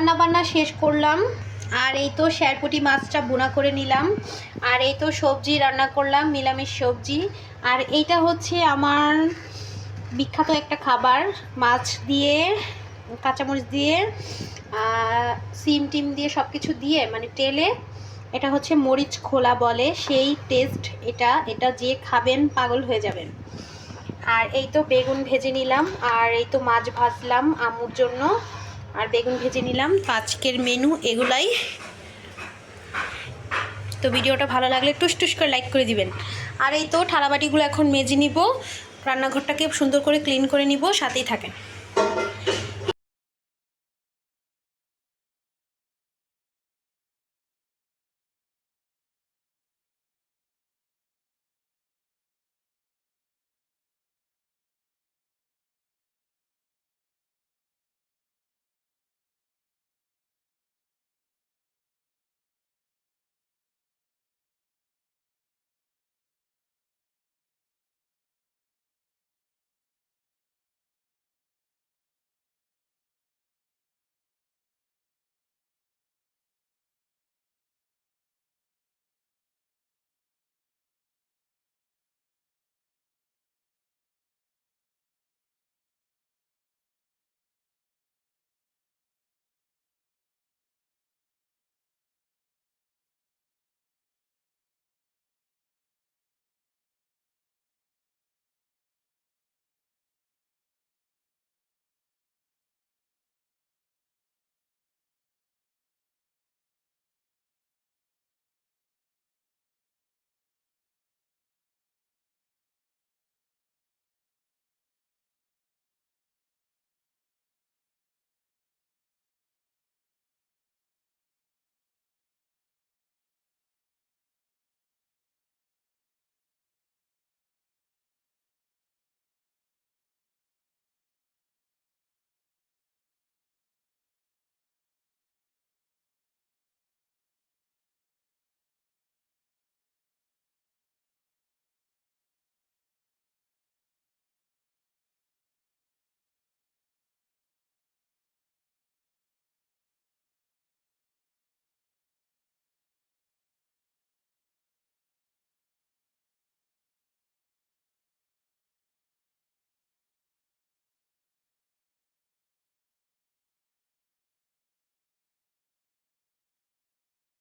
রান্না বান্না শেষ করলাম। আর এই তো শেরপুটি মাছটা বোনা করে নিলাম। আর এই তো সবজি রান্না করলাম, নিরামিষ সবজি। আর এইটা হচ্ছে আমার বিখ্যাত একটা খাবার, মাছ দিয়ে কাঁচামরিচ দিয়ে সিম টিম দিয়ে সব কিছু দিয়ে মানে তেলে, এটা হচ্ছে মরিচ খোলা বলে, সেই টেস্ট এটা। এটা যে খাবেন পাগল হয়ে যাবেন। আর এই তো বেগুন ভেজে নিলাম, আর এই তো মাছ ভাজলাম আম্মুর জন্য, আর বেগুন ভেজে নিলাম। আজকের মেনু এগুলাই। তো ভিডিওটা ভালো লাগলে টুস টুস করে লাইক করে দিবেন। আর এই তো থালাবাটিগুলো এখন মেজে নিব, রান্নাঘরটাকে সুন্দর করে ক্লিন করে নিব, সাথেই থাকেন।